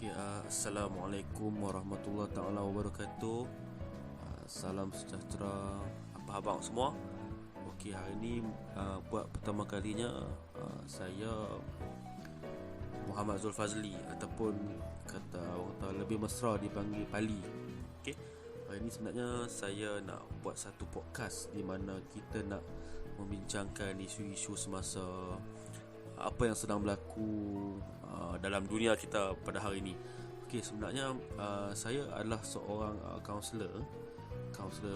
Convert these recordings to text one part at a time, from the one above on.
Assalamualaikum warahmatullahi taala wabarakatuh. Salam sejahtera apa abang semua. Hari ini buat pertama kalinya saya Muhammad Zulfazli, ataupun kata orang tahu lebih mesra dipanggil Pali. Hari ini sebenarnya saya nak buat satu podcast di mana kita nak membincangkan isu-isu semasa apa yang sedang berlaku dalam dunia kita pada hari ini. Sebenarnya saya adalah seorang kaunselor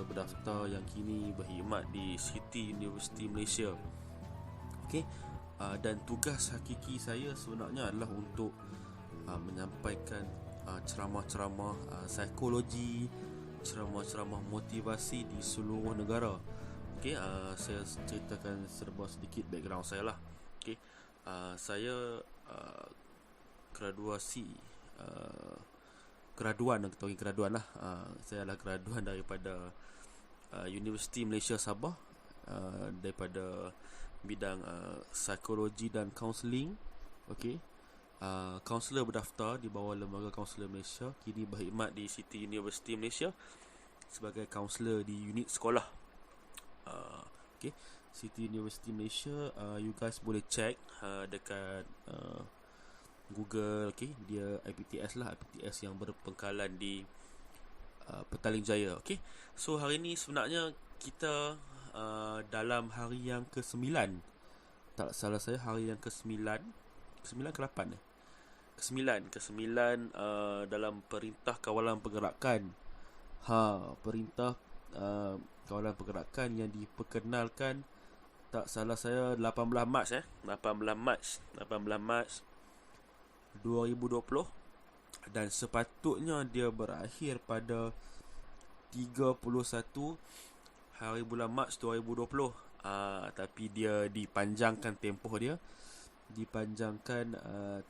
berdaftar yang kini berkhidmat di City University Malaysia. Dan tugas hakiki saya sebenarnya adalah untuk menyampaikan ceramah-ceramah psikologi, ceramah-ceramah motivasi di seluruh negara. Saya ceritakan serba sedikit background saya lah. Saya graduan lah. Saya adalah graduan daripada University Malaysia Sabah, daripada bidang psikologi dan kaunseling. Kaunselor berdaftar di bawah Lembaga Kaunselor Malaysia, kini berkhidmat di City University Malaysia sebagai kaunselor di unit sekolah. City University Malaysia, you guys boleh check dekat Google. Dia IPTS lah, IPTS yang berpengkalan di Petaling Jaya. So hari ni sebenarnya kita dalam hari yang ke-9, tak salah saya hari yang ke-9 ke-8 ke-9 dalam Perintah Kawalan Pergerakan. Perintah Kawalan Pergerakan yang diperkenalkan, tak salah saya 18 Mac 2020, dan sepatutnya dia berakhir pada 31 hari bulan Mac 2020. Tapi dia dipanjangkan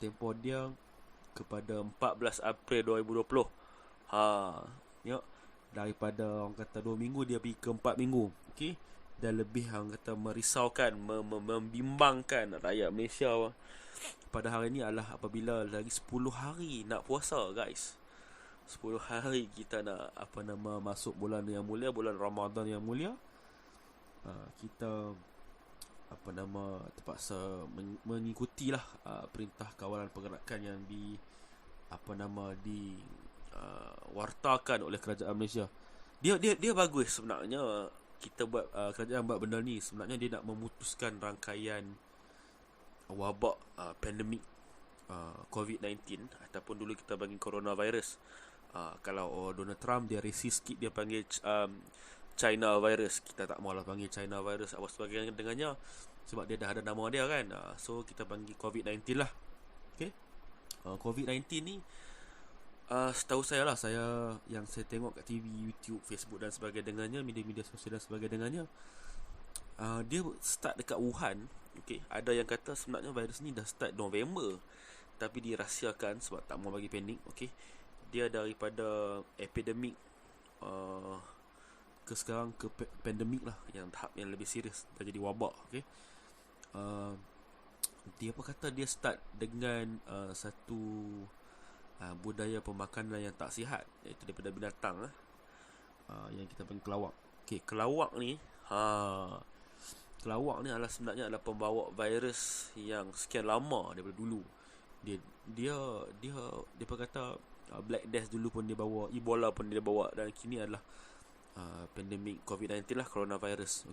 tempoh dia kepada 14 April 2020. Daripada orang kata 2 minggu dia pergi ke 4 minggu. Dan lebih orang kata merisaukan, membimbangkan rakyat Malaysia pada hari ini adalah apabila lagi 10 hari nak puasa, guys. 10 hari kita nak masuk bulan yang mulia, bulan Ramadan yang mulia. Kita terpaksa mengikutilah Perintah Kawalan Pergerakan yang wartakan oleh kerajaan Malaysia. Dia bagus sebenarnya. Kita buat kerajaan buat benda ni sebenarnya dia nak memutuskan rangkaian wabak pandemik COVID-19, ataupun dulu kita panggil coronavirus. Kalau Donald Trump dia racist sikit, dia panggil China virus. Kita tak maulah panggil China virus apa sebagainya dengannya, sebab dia dah ada nama dia kan. So kita panggil COVID-19 lah. COVID-19 ni setahu saya lah, saya tengok kat TV, YouTube, Facebook dan sebagainya dengannya, media-media sosial dan sebagainya dengannya, dia start dekat Wuhan. Ada yang kata sebenarnya virus ni dah start November, tapi dirahsiakan sebab tak mau bagi panik. Dia daripada epidemik ke sekarang ke pandemik lah, yang tahap yang lebih serius, dah jadi wabak. Dia kata dia start dengan satu budaya pemakanan yang tak sihat, iaitu daripada binatang yang kita panggil kelawak. Kelawak ni adalah sebenarnya adalah pembawa virus yang sekian lama daripada dulu. Dia kata Black Death dulu pun dia bawa, Ebola pun dia bawa, dan kini adalah pandemik COVID-19 lah, coronavirus.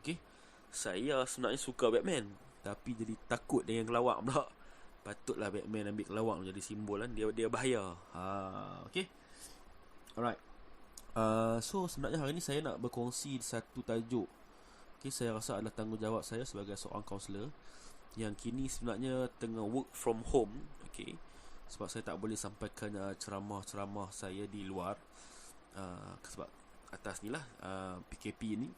Saya sebenarnya suka Batman, tapi jadi takut dengan kelawak pula. Patutlah Batman ambil kelawak menjadi simbol kan. Dia bahaya. Alright. So sebenarnya hari ni saya nak berkongsi satu tajuk. Saya rasa adalah tanggungjawab saya sebagai seorang kaunselor yang kini sebenarnya tengah work from home. Sebab saya tak boleh sampaikan ceramah-ceramah saya di luar, sebab atas ni lah PKP ni.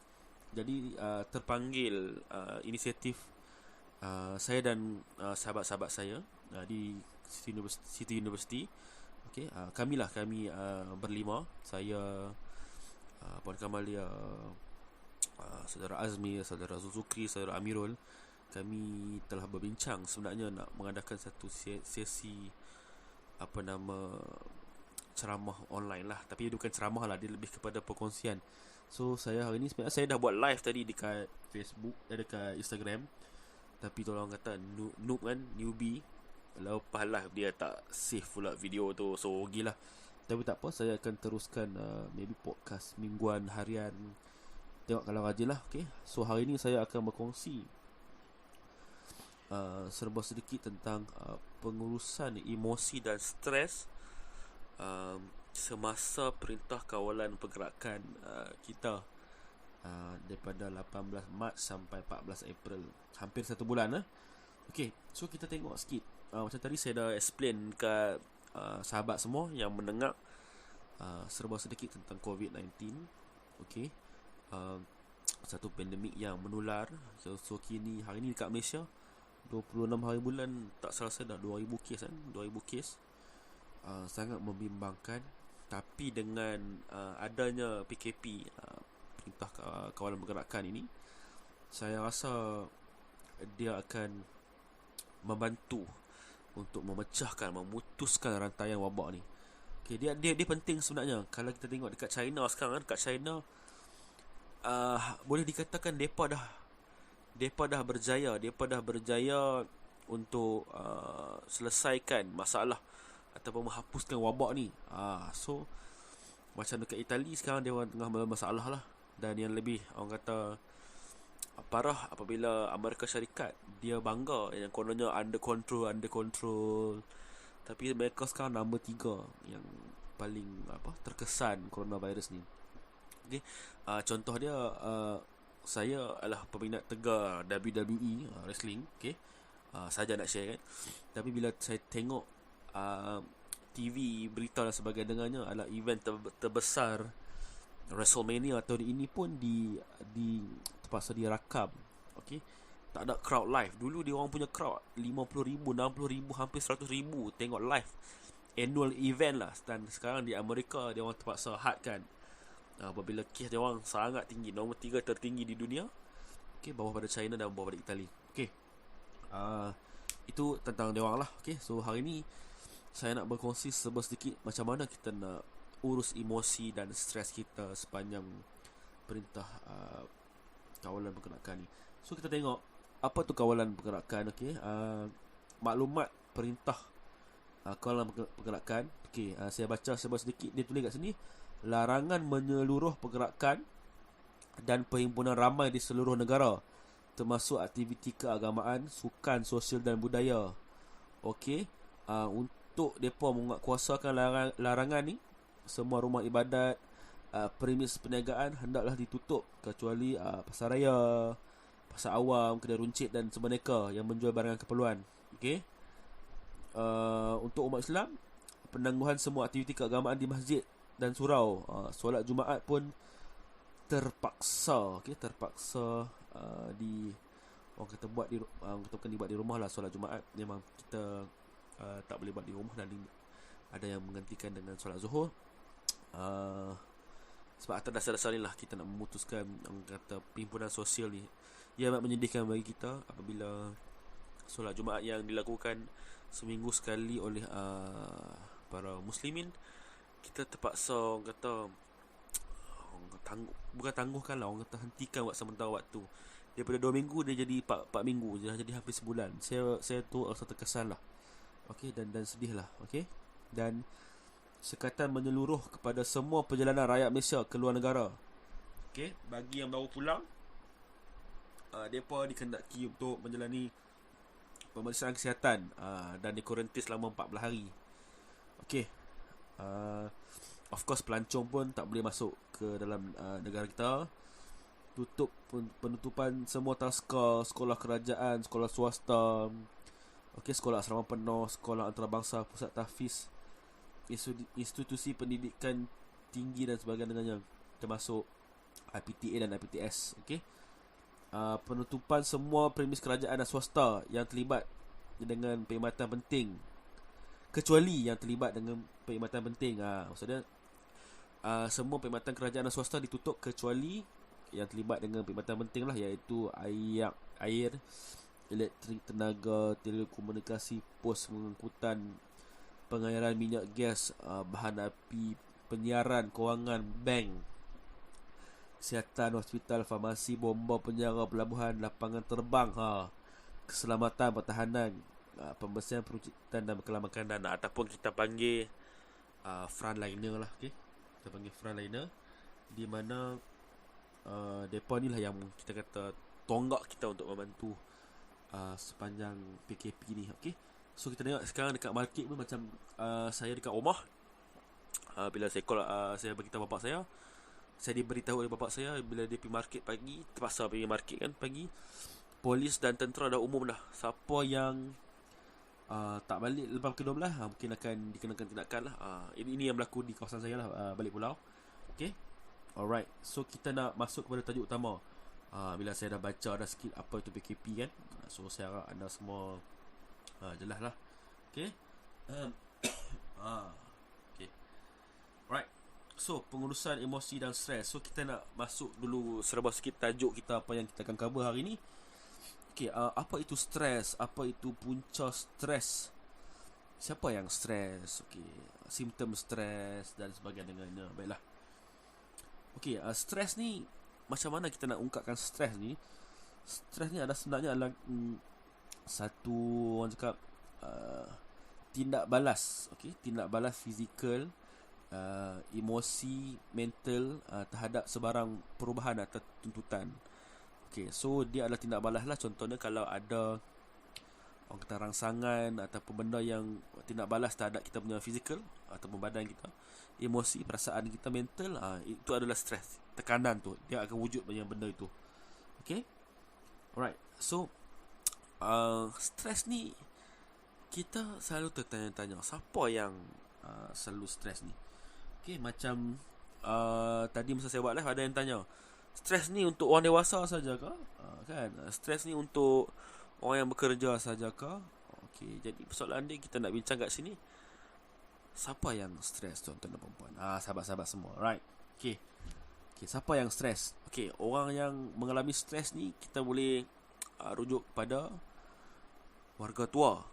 Jadi terpanggil inisiatif saya dan sahabat-sahabat saya di City University. Kami berlima. Saya, Puan Kamalia, Saudara Azmi, Saudara Zuzukri, Saudara Amirul. Kami telah berbincang sebenarnya nak mengadakan satu sesi apa nama, ceramah online lah. Tapi dia bukan ceramah lah, dia lebih kepada perkongsian. So saya hari ni sebenarnya saya dah buat live tadi dekat Facebook, dekat Instagram. Tapi tolong kata noob kan, newbie. Lepas live dia tak save pula video tu, so rugilah. Tapi tak apa, saya akan teruskan maybe podcast mingguan, harian, tengok kalau rajin lah. Okay, so hari ni saya akan berkongsi serba sedikit tentang pengurusan emosi dan stres semasa Perintah Kawalan Pergerakan kita daripada 18 Mac sampai 14 April. Hampir 1 bulan. Okay, so kita tengok sikit. Macam tadi saya dah explain kat sahabat semua yang mendengar serba sedikit tentang COVID-19. Okay, satu pandemik yang menular. So kini hari ni dekat Malaysia 26 hari bulan, tak salah saya dah 2000 kes kan, 2000 kes. Sangat membimbangkan. Tapi dengan adanya PKP, Perintah Kawalan Pergerakan ini, saya rasa dia akan membantu untuk memecahkan, memutuskan rantaian wabak ni. Okay, dia penting sebenarnya. Kalau kita tengok dekat China sekarang kan, dekat China boleh dikatakan depa dah berjaya untuk selesaikan masalah ataupun menghapuskan wabak ni. So macam dekat Itali sekarang dia orang tengah masalah lah. Dan yang lebih orang kata parah apabila Amerika Syarikat dia bangga yang kononnya under control. Tapi mereka sekarang nombor 3 yang paling terkesan coronavirus ni. Okay. Contoh dia, saya adalah peminat tegar WWE wrestling. Okay. Saja nak share kan. Tapi bila saya tengok TV, berita dan sebagainya adalah event terbesar WrestleMania tahun ini pun terpaksa dirakam. Okay. Tak ada crowd live. Dulu dia orang punya crowd 50,000, 60,000, hampir 100,000 tengok live annual event lah. Dan sekarang di Amerika dia orang terpaksa hadkan apabila kes dia orang sangat tinggi, nombor 3 tertinggi di dunia. Okay, bawah pada China dan bawah pada Itali. Okay, itu tentang dia orang lah. Okay, so hari ni saya nak berkongsi sedikit macam mana kita nak urus emosi dan stres kita sepanjang Perintah Kawalan Pergerakan ni. So kita tengok apa tu kawalan pergerakan. Okay, maklumat Perintah Kawalan Pergerakan. Okay, saya baca sedikit. Dia tulis kat sini, larangan menyeluruh pergerakan dan perhimpunan ramai di seluruh negara, termasuk aktiviti keagamaan, sukan, sosial dan budaya. Okey, untuk mereka menguatkuasakan larangan ni, semua rumah ibadat, premis perniagaan hendaklah ditutup kecuali pasar raya, pasar awam, kedai runcit dan sebenarnya yang menjual barangan keperluan. Okey, untuk umat Islam, penangguhan semua aktiviti keagamaan di masjid dan surau. Solat Jumaat pun terpaksa orang kata buat di bukan dibuat di rumah lah. Solat Jumaat memang kita tak boleh buat di rumah, dan ada yang menggantikan dengan solat Zuhur. Sebab atas dasar-dasar ni lah kita nak memutuskan orang kata perhimpunan sosial ni. Ia amat menyedihkan bagi kita apabila solat Jumaat yang dilakukan seminggu sekali oleh para muslimin, kita terpaksa orang kata bukan tangguhkan lah, orang kata hentikan buat sementara waktu. Daripada 2 minggu dia jadi 4 minggu je, jadi hampir sebulan. Saya tu rasa terkesan lah. Okey, dan sedih lah. Okey, dan sekatan menyeluruh kepada semua perjalanan rakyat Malaysia ke luar negara. Okey, bagi yang baru pulang, mereka dikendaki untuk menjalani pemeriksaan kesihatan dan dikuarantin selama 14 hari. Okey, of course pelancong pun tak boleh masuk ke dalam negara kita. Penutupan semua taska, sekolah kerajaan, sekolah swasta, okey, sekolah asrama penuh, sekolah antarabangsa, pusat tahfiz, institusi pendidikan tinggi dan sebagainya, termasuk IPTA dan IPTS. Okey, penutupan semua premis kerajaan dan swasta yang terlibat dengan perkhidmatan penting, kecuali yang terlibat dengan perkhidmatan penting. Maksudnya semua perkhidmatan kerajaan dan swasta ditutup kecuali yang terlibat dengan perkhidmatan penting lah, iaitu air, elektrik, tenaga, telekomunikasi, pos pengangkutan, pengairan minyak gas, bahan api, penyiaran, kewangan, bank, kesihatan, hospital, farmasi, bomba, penjara, pelabuhan, lapangan terbang, keselamatan, pertahanan, pembersihan, peruncitan dan bekalan makanan, ataupun kita panggil frontliner lah. Okay? Kita panggil frontliner, di mana mereka ni lah yang kita kata tonggak kita untuk membantu sepanjang PKP ni. Okay? So kita tengok sekarang dekat market pun macam saya dekat rumah, bila saya call, saya beritahu bapak saya diberitahu oleh bapak saya bila dia pergi market pagi, terpaksa pergi market kan pagi, polis dan tentera dah umum dah, siapa yang tak balik lepas pukul 12 mungkin akan dikenakan tindakan lah. Ini yang berlaku di kawasan saya lah, balik pulau. Okay, alright, so kita nak masuk kepada tajuk utama. Bila saya dah baca dah sikit apa itu PKP kan, so saya harap anda semua jelas lah. Okay. Okay. Alright. So pengurusan emosi dan stres. So kita nak masuk dulu serba sikit tajuk kita, apa yang kita akan cover hari ni. Okay, apa itu stres? Apa itu punca stres? Siapa yang stres? Okay, simptom stres dan sebagainya. Baiklah. Okay, stres ni, macam mana kita nak ungkapkan stres ni? Stres ni sebenarnya adalah satu, orang cakap, tindak balas. Okay, tindak balas fizikal, emosi, mental terhadap sebarang perubahan atau tuntutan. Okay, so dia adalah tindak balas lah. Contohnya kalau ada orang kata rangsangan ataupun benda yang tindak balas terhadap kita punya fizikal ataupun badan kita, emosi, perasaan kita, mental, itu adalah stres. Tekanan tu, dia akan wujud banyak benda itu. Okay, alright. So stres ni, kita selalu tertanya-tanya, siapa yang selalu stres ni? Okay, macam tadi masa saya buat live, ada yang tanya, stres ni untuk orang dewasa saja ke? Kan? Stres ni untuk orang yang bekerja saja ke? Okay, jadi persoalan dia kita nak bincang kat sini, siapa yang stres, tuan-tuan dan perempuan? Sahabat-sahabat semua, right? Okay, siapa yang stres? Okay, orang yang mengalami stres ni, kita boleh rujuk pada warga tua.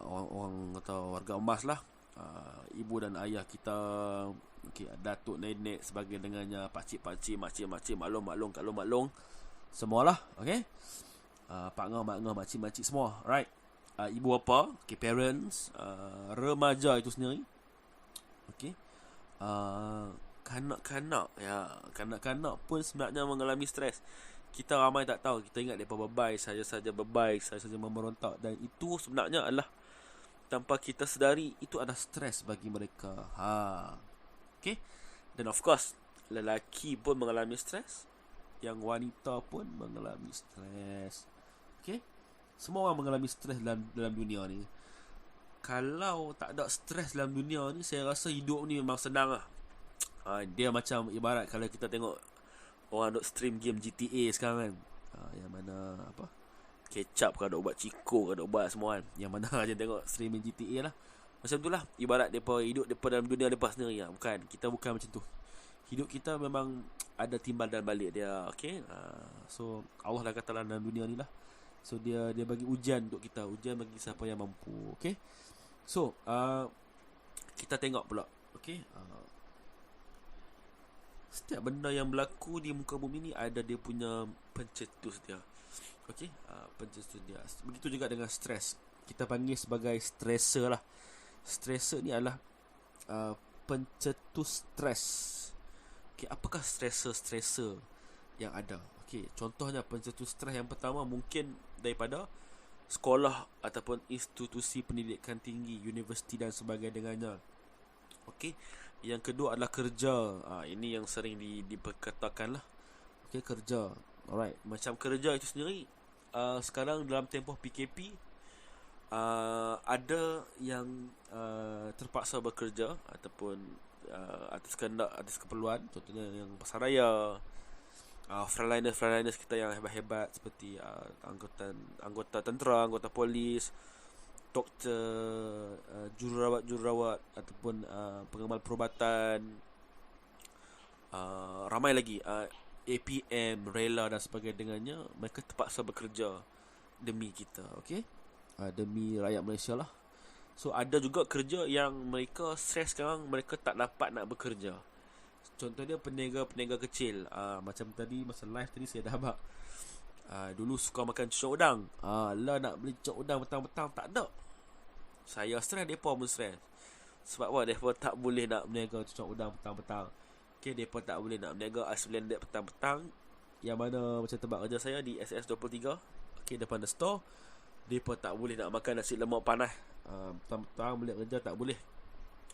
Orang kata warga emas lah. Ibu dan ayah kita, okay, datuk, nenek, sebagai dengannya, pakcik-pakcik, makcik-makcik, maklong-maklong, kalong-maklong, semualah. Okay, pak ngah, mak ngah, makcik-makcik semua, right? Ibu bapa, okay, parents, remaja itu sendiri, okay, kanak-kanak, kanak-kanak pun sebenarnya mengalami stres. Kita ramai tak tahu. Kita ingat mereka bebai, saja-saja bebai, saja-saja memberontak, dan itu sebenarnya adalah, tanpa kita sedari, itu adalah stres bagi mereka. Okay. Dan of course, lelaki pun mengalami stres, yang wanita pun mengalami stres. Okay. Semua orang mengalami stres dalam dunia ni. Kalau tak ada stres dalam dunia ni, saya rasa hidup ni memang senang lah. Dia macam ibarat kalau kita tengok orang duk stream game GTA sekarang kan, yang mana apa, kecap ke, ada ubat ciko ke, ada ubat semua kan, yang mana je tengok streaming GTA lah. Macam tu lah, ibarat mereka hidup mereka dalam dunia mereka sendiri lah. Bukan, kita bukan macam tu. Hidup kita memang ada timbal dan balik dia. Okay, so Allah dah kata dalam dunia ni lah, so dia bagi ujian untuk kita, ujian bagi siapa yang mampu. Okay, so kita tengok pula. Okay, setiap benda yang berlaku di muka bumi ni ada dia punya pencetus dia. Okey, pencetus dia. Begitu juga dengan stres. Kita panggil sebagai stresor lah. Stresor ni adalah pencetus stres. Okey, apakah stresor yang ada? Okey, contohnya pencetus stres yang pertama mungkin daripada sekolah ataupun institusi pendidikan tinggi, universiti dan sebagainya dengannya. Okey, yang kedua adalah kerja. Ini yang sering diperkatakan lah. Okey, kerja. Alright, macam kerja itu sendiri, sekarang dalam tempoh PKP, ada yang terpaksa bekerja ataupun atas kehendak, atas keperluan. Contohnya yang pasaraya, frontliners kita yang hebat-hebat seperti anggota tentera, anggota polis, doktor, jururawat ataupun pengamal perubatan, ramai lagi, APM, rela dan sebagainya dengannya. Mereka terpaksa bekerja demi kita, okey, demi rakyat Malaysia lah. So ada juga kerja yang mereka stres sekarang, mereka tak dapat nak bekerja. Contoh dia peniaga-peniaga kecil. Macam tadi masa live tadi saya dah abang. Dulu suka makan cucuk udang. Lah nak beli cucuk udang petang-petang tak ada. Saya stres, mereka pun stres. Sebab apa? Mereka tak boleh nak berniaga cucuk udang petang-petang. Okay, mereka tak boleh nak berniaga ais blended petang-petang. Yang mana macam tempat kerja saya di SS23. Okay, depan the store. Mereka tak boleh nak makan nasi lemak panas. Petang-petang balik kerja tak boleh.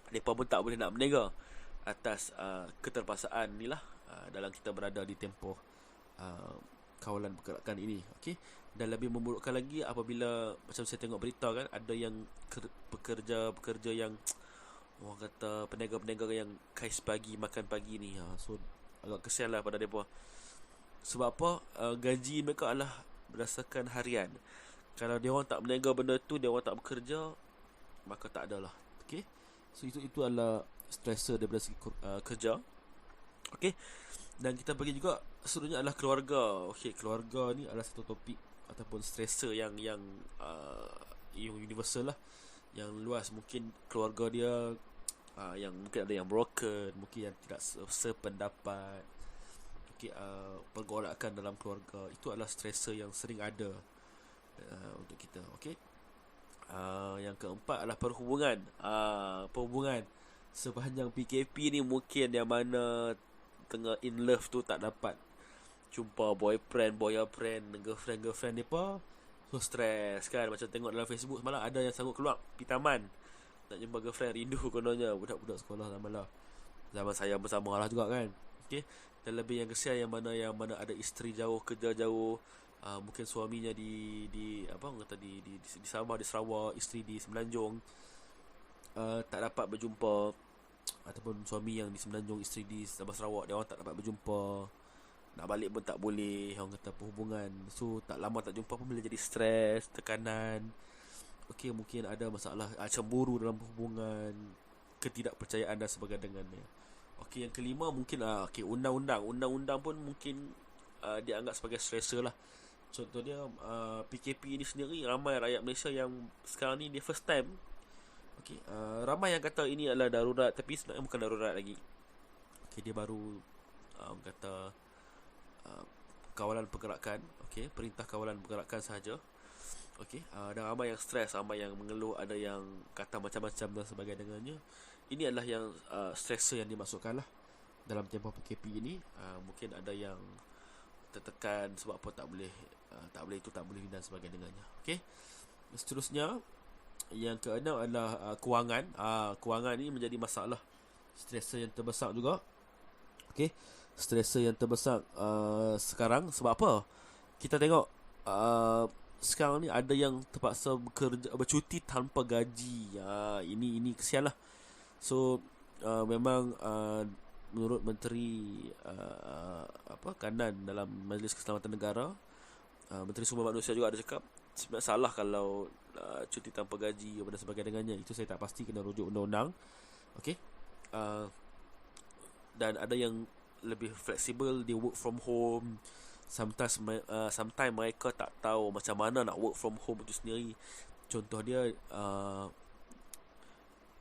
Mereka pun tak boleh nak berniaga atas keterpaksaan ni lah, dalam kita berada di tempoh kawalan pergerakan ini. Okay? Dan lebih memburukkan lagi apabila macam saya tengok berita kan, ada yang pekerja yang orang kata peniaga-peniaga yang kais pagi makan pagi ni. So agak kesian lah pada mereka. Sebab apa? Gaji mereka adalah berdasarkan harian. Kalau dia orang tak berniaga benda tu, dia orang tak bekerja, maka tak adalah. Okay? So itu adalah stressor daripada segi kerja. Okay? Dan kita bagi juga seterusnya adalah keluarga. Okay, keluarga ni adalah satu topik ataupun stressor yang universal lah, yang luas. Mungkin keluarga dia yang mungkin ada yang broken, mungkin yang tidak sependapat. Okay, pergolakan dalam keluarga itu adalah stressor yang sering ada untuk kita. Okay. Yang keempat adalah perhubungan. Perhubungan sepanjang PKP ni, mungkin yang mana tengah in love tu tak dapat jumpa boyfriend, girlfriend mereka. So stress kan. Macam tengok dalam Facebook semalam, ada yang sanggup keluar pergi taman nak jumpa girlfriend. Rindu kononnya budak-budak sekolah zaman saya bersama lah juga kan. Okay. Dan lebih yang kesian yang mana ada isteri jauh, kerja jauh. Mungkin suaminya di apa orang kata di Sabah, di Sarawak, isteri di Semenanjung. Tak dapat berjumpa, ataupun suami yang di Semenanjung, isteri di Sabah Sarawak, dia orang tak dapat berjumpa. Nak balik pun tak boleh. Orang kata perhubungan. So tak lama tak jumpa pun boleh jadi stres, tekanan. Okey, mungkin ada masalah cemburu dalam perhubungan, ketidakpercayaan dan sebagainya dengannya. Okey, yang kelima mungkin undang-undang pun mungkin dianggap sebagai stressor lah. Contoh dia PKP ini sendiri, ramai rakyat Malaysia yang sekarang ni dia first time. Okay, ramai yang kata ini adalah darurat, tapi sebenarnya bukan darurat lagi. Okay, dia baru kata kawalan pergerakan. Okay, perintah kawalan pergerakan sahaja. Okay, dan ramai yang stres, ramai yang mengeluh, ada yang kata macam-macam dan sebagainya dengannya. Ini adalah yang stressor yang dimasukkan lah dalam tempoh PKP ini. Mungkin ada yang tertekan sebab apa tak boleh dan sebagainya dengannya. Okey. Seterusnya yang keenam adalah kewangan. Kewangan ini menjadi masalah stressor yang terbesar juga. Okey. Stressor yang terbesar sekarang sebab apa? Kita tengok sekarang ni ada yang terpaksa bercuti tanpa gaji. Ini kesian lah. So memang menurut Menteri Kanan dalam Majlis Keselamatan Negara, Menteri Sumber Manusia juga ada cakap sebenarnya salah kalau cuti tanpa gaji dan sebagainya dengannya. Itu saya tak pasti, kena rujuk undang-undang. Okey. Dan ada yang lebih fleksibel, dia work from home. Sometimes mereka tak tahu macam mana nak work from home itu sendiri. Contoh dia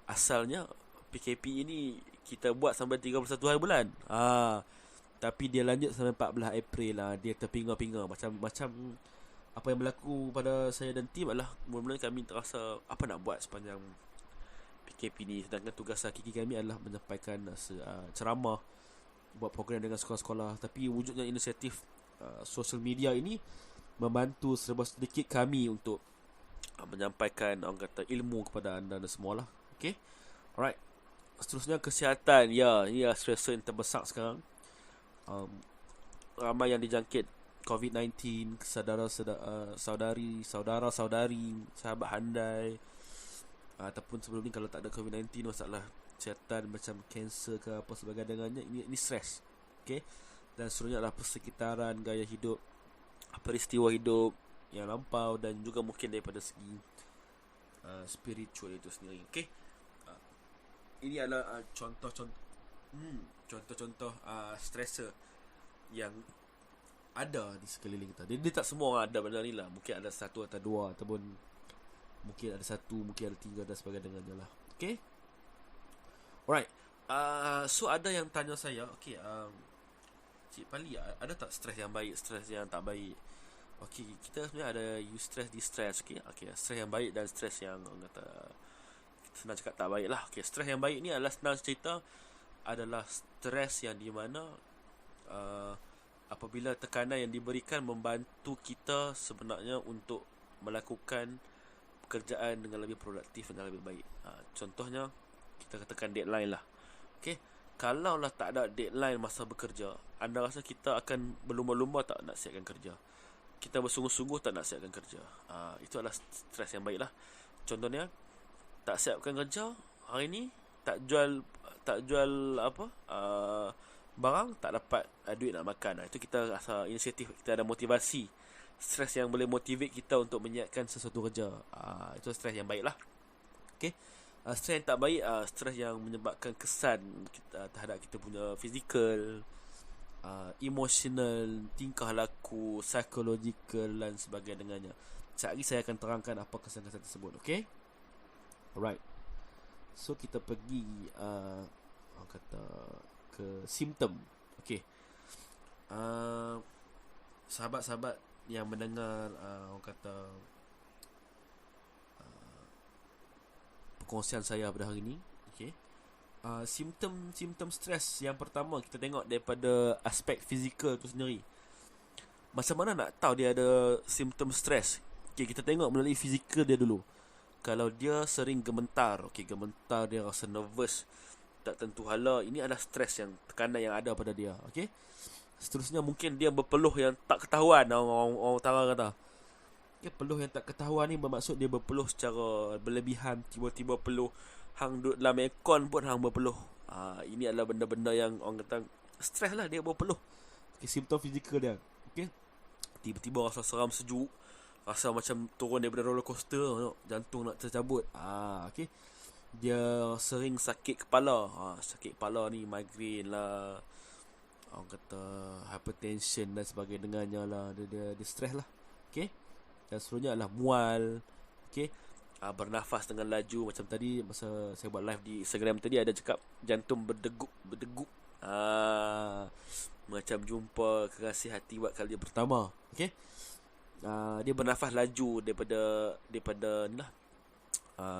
asalnya PKP ini kita buat sampai 31 hari bulan. Tapi dia lanjut sampai 14 April lah. Dia terpinga-pinga macam apa yang berlaku pada saya dan tim adalah mula-mula kami terasa apa nak buat sepanjang PKP ni, sedangkan tugas hakiki kami adalah menyampaikan ceramah, buat program dengan sekolah-sekolah. Tapi wujudnya inisiatif social media ini membantu serba sedikit kami untuk menyampaikan orang kata ilmu kepada anda dan semualah. Okay. Alright. Seterusnya kesihatan. Ini stressor yang terbesar sekarang. Ramai yang dijangkit COVID-19, saudara-saudari, sahabat handai, ataupun sebelum ni kalau tak ada COVID-19, masalah kesihatan macam kanser ke apa sebagainya dengannya. Ini stres. Okay. Dan seterusnya adalah persekitaran, gaya hidup, peristiwa hidup yang lampau, dan juga mungkin daripada segi spiritual itu sendiri. Okay. Ini adalah contoh-contoh stressor yang ada di sekeliling kita. Dia tak semua orang ada benda ni lah. Mungkin ada satu atau dua, ataupun Mungkin ada 1, mungkin ada 3 dan sebagainya dengannya lah. Okay. Alright. So ada yang tanya saya, okay, Cik Pali, ada tak stres yang baik, stres yang tak baik? Okay, kita sebenarnya ada eustress, distress. Okay, stres yang baik dan stres yang orang kata, senang cakap tak baik lah. Okay, stres yang baik ni adalah, senang cerita, adalah stres yang di mana apabila tekanan yang diberikan membantu kita sebenarnya untuk melakukan pekerjaan dengan lebih produktif dan lebih baik. Contohnya, kita katakan deadline lah. Okay, kalaulah tak ada deadline masa bekerja, anda rasa kita akan berlumba-lumba tak nak siapkan kerja? Kita bersungguh-sungguh tak nak siapkan kerja? Itu adalah stres yang baik lah. Contohnya, tak siapkan kerja hari ni, tak jual apa, barang, tak dapat duit nak makan. Itu kita rasa inisiatif, kita ada motivasi. Stres yang boleh motivate kita untuk menyiapkan sesuatu kerja. Itu stres yang baik lah. Okay. Stres yang tak baik, stres yang menyebabkan kesan kita, terhadap kita punya fizikal, emotional, tingkah laku, psychological dan sebagainya dengannya. Sekejap lagi saya akan terangkan apa kesan-kesan tersebut. Okay. Alright. So kita pergi orang kata ke simptom. Okay. Sahabat-sahabat yang mendengar orang kata perkongsian saya pada hari ini, okay. Simptom stres yang pertama kita tengok daripada aspek fizikal tu sendiri. Macam mana nak tahu dia ada simptom stres? Okay, kita tengok melalui fizikal dia dulu. Kalau dia sering gementar, okay, gementar, dia rasa nervous, tak tentu hala, ini adalah stres yang, tekanan yang ada pada dia. Okay. Seterusnya mungkin dia berpeluh yang tak ketahuan, orang utara kata. Okay, peluh yang tak ketahuan ni bermaksud dia berpeluh secara berlebihan, tiba-tiba peluh hang duduk dalam aircon pun hang berpeluh. Ini adalah benda-benda yang orang kata stres lah, dia berpeluh. Okay, simptom fizikal dia. Okay. Tiba-tiba rasa seram sejuk, rasa macam turun daripada roller coaster, jantung nak tercabut. Okay. Dia sering sakit kepala. Sakit kepala ni migraine lah, orang kata hypertension dan sebagainya dengannya lah. Dia stres lah. Okay. Dan seterusnya adalah mual. Okay. Bernafas dengan laju. Macam tadi masa saya buat live di Instagram tadi, ada cakap jantung berdegup. Macam jumpa kekasih hati buat kali pertama. Okay. Dia bernafas laju daripada ni lah,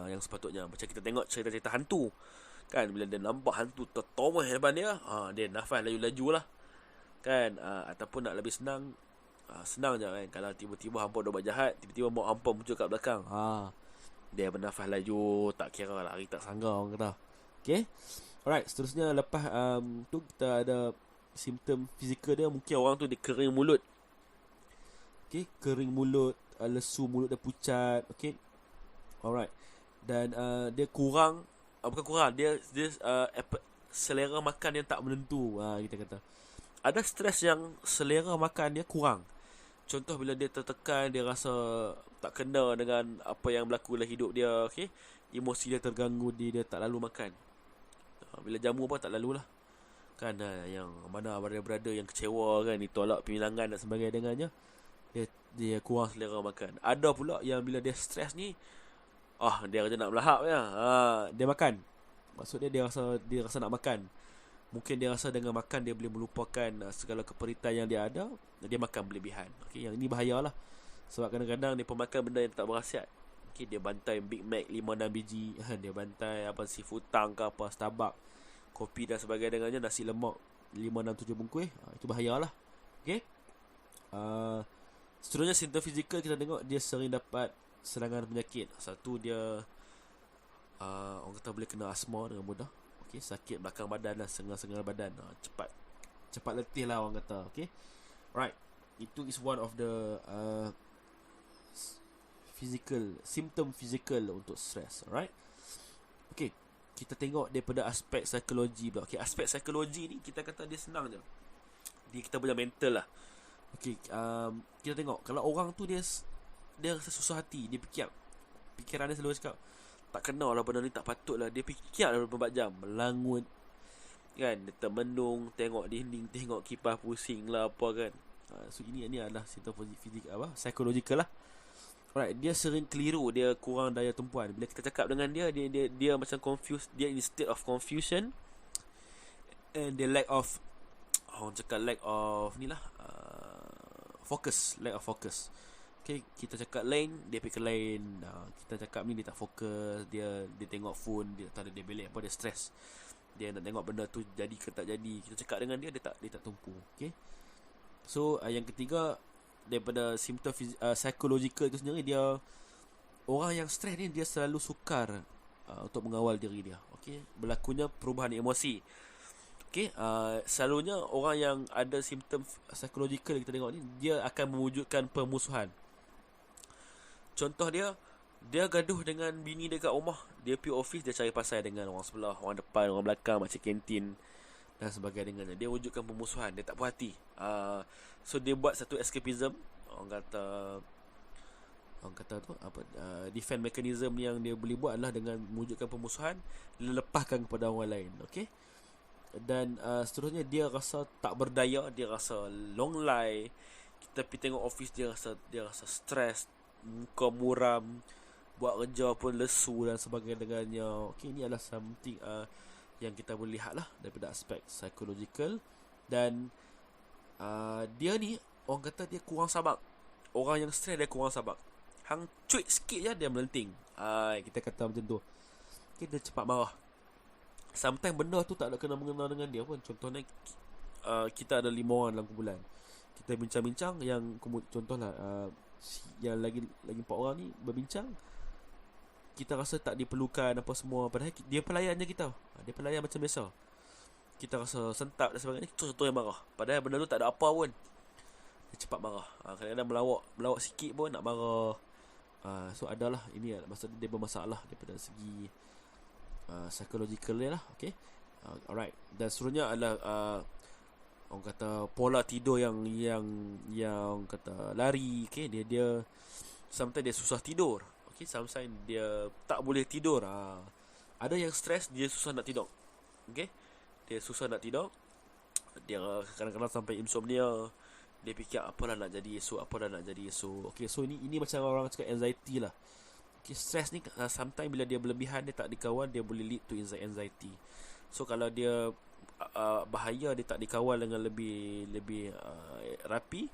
yang sepatutnya. Macam kita tengok cerita-cerita hantu kan, bila dia nampak hantu tertomah depan dia, dia nafas laju-laju lah kan. Ataupun nak lebih senang, senang je kan, kalau tiba-tiba hampa dah buat jahat, tiba-tiba mau hampa muncul kat belakang, dia bernafas laju, tak kira lari tak sangga orang kata. Okay. Alright, seterusnya lepas tu kita ada simptom fizikal dia. Mungkin orang tu dia kering mulut. Okay, kering mulut, lesu, mulut dia pucat. Okay. Alright. Dan dia kurang, bukan kurang, dia selera makan yang tak menentu, kita kata. Ada stres yang selera makan dia kurang. Contoh bila dia tertekan, dia rasa tak kena dengan apa yang berlaku dalam hidup dia. Okay? Emosi dia terganggu, dia tak lalu makan. Bila jamu pun tak lalu lah kan. Yang mana brother-brother yang kecewa kan, ditolak pemilangan dan sebagainya dengannya, dia kurang selera makan. Ada pula yang bila dia stres ni, dia kerja nak melahap je, dia makan. Maksud dia rasa nak makan. Mungkin dia rasa dengan makan dia boleh melupakan segala keperitan yang dia ada. Dia makan berlebihan. Okay, yang ini bahayalah. Sebab kadang-kadang dia pemakan benda yang tak berkhasiat. Okay, dia bantai Big Mac 5-6 biji. Dia bantai seafood tang ke apa, Starbucks, kopi dan sebagainya dengannya, nasi lemak 5-6-7 bungkus. Itu bahayalah. Okay. Seterusnya simptom fizikal kita tengok, dia sering dapat serangan penyakit. Satu, dia orang kata boleh kena asma dengan mudah. Okay, sakit belakang badan dan sengal-sengal badan. Cepat letih lah orang kata. Okay. Right. Itu is one of the simptom fizikal untuk stress. Alright. Okay. Kita tengok daripada aspek psikologi pula. Okay, aspek psikologi ni kita kata dia senang je. Dia kita punya mental lah. Okay, kita tengok kalau orang tu dia rasa susah hati, dia fikiran dia selalu cakap, tak kenal lah benda ni, tak patut lah. Dia fikir dalam 24 jam, melangut kan, dia termenung, tengok dinding, tengok kipas pusing lah apa kan. So ini adalah simptom fizik psikologikal lah. Alright, dia sering keliru, dia kurang daya tumpuan. Bila kita cakap dengan dia macam confused, dia in state of confusion and the lack of, orang cakap lack of ni lah, focus, lack of focus. Okay, kita cakap lain, dia fikir lain. Kita cakap ni, dia tak fokus, dia tengok phone, dia tak ada, dia belik apa, dia stress. Dia nak tengok benda tu jadi ke tak jadi. Kita cakap dengan dia tak tumpu. Okay. So yang ketiga, daripada simptom psychological itu sendiri, dia orang yang stres ni dia selalu sukar untuk mengawal diri dia. Okay, berlakunya perubahan emosi. Okay, selalunya orang yang ada simptom psychological kita tengok ni, dia akan mewujudkan permusuhan. Contoh dia gaduh dengan bini dekat rumah. Dia pergi office, dia cari pasal dengan orang sebelah, orang depan, orang belakang, macam kantin dan sebagainya. Dia wujudkan permusuhan, dia tak puas hati. So dia buat satu escapism, orang kata tu apa, defense mechanism yang dia boleh buat adalah dengan mewujudkan permusuhan, lepaskan kepada orang lain. Okay. Dan seterusnya dia rasa tak berdaya, dia rasa long lie. Kita pergi tengok office, dia rasa stres, muka muram, buat kerja pun lesu dan sebagainya. Okay, ini adalah something yang kita boleh lihat lah daripada aspek psychological. Dan dia ni, orang kata dia kurang sabar. Orang yang stres dia kurang sabar. Hang cuit sikit je dia melenting. Kita kata macam tu. Okay, dia cepat marah. Sometimes benda tu tak ada kena-mengena dengan dia pun. Contohnya kita ada 5 orang dalam kumpulan. Kita bincang-bincang, yang contohlah yang lagi 4 orang ni berbincang, kita rasa tak diperlukan apa semua, padahal dia pelayan je kita. Dia pelayan macam biasa. Kita rasa sentap dan sebagainya, kita contoh yang marah. Padahal benda tu tak ada apa pun. Dia cepat marah. Kadang-kadang melawak sikit pun nak marah. So adalah, ini maksudnya dia bermasalah daripada segi psychological dia lah. Okay. Alright. Dan seterusnya adalah orang kata pola tidur yang kata lari. Okay. Dia sometimes dia susah tidur. Okay. Sometimes dia tak boleh tidur. Ada yang stres, dia susah nak tidur. Okay. Dia susah nak tidur. Dia kadang-kadang sampai insomnia. Dia fikir apalah nak jadi esok, Okay. So ini macam orang cakap anxiety lah. Okay. Stres ni sometimes bila dia berlebihan, dia tak dikawal, dia boleh lead to anxiety. So kalau dia bahaya, dia tak dikawal dengan lebih rapi,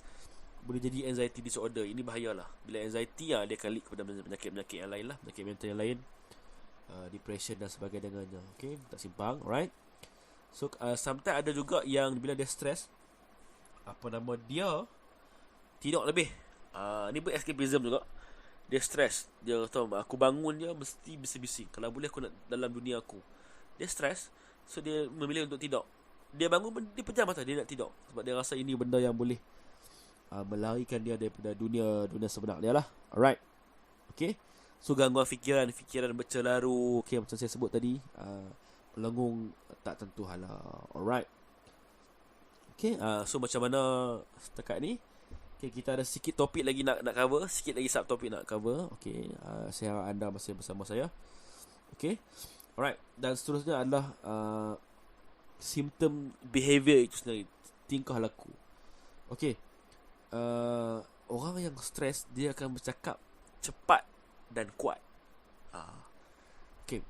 boleh jadi anxiety disorder. Ini bahayalah. Bila anxiety dia akan lead kepada penyakit-penyakit yang lain lah, penyakit mental yang lain, depression dan sebagainya. Okay, tak simpang. Alright. So sometimes ada juga yang bila dia stres, dia tidur lebih. Ni buat escapism juga. Dia stres, dia tahu aku bangun dia mesti bising-bising. Kalau boleh aku nak dalam dunia aku. Dia stres, so dia memilih untuk tidur. Dia bangun, dia pejam mata, dia nak tidur. Sebab dia rasa ini benda yang boleh melarikan dia daripada dunia sebenar dia lah. Alright. Okay. So gangguan fikiran bercelaru. Okay, macam saya sebut tadi, melengung tak tentu hala. Alright. Okay. So macam mana setakat ni? Okay, kita ada sikit topik lagi nak cover, sikit lagi subtopik nak cover. Okay, saya harap anda masih bersama saya. Okay. Alright. Dan seterusnya adalah simptom behavior itu sendiri, tingkah laku. Okay. Orang yang stres, dia akan bercakap cepat dan kuat. Okay.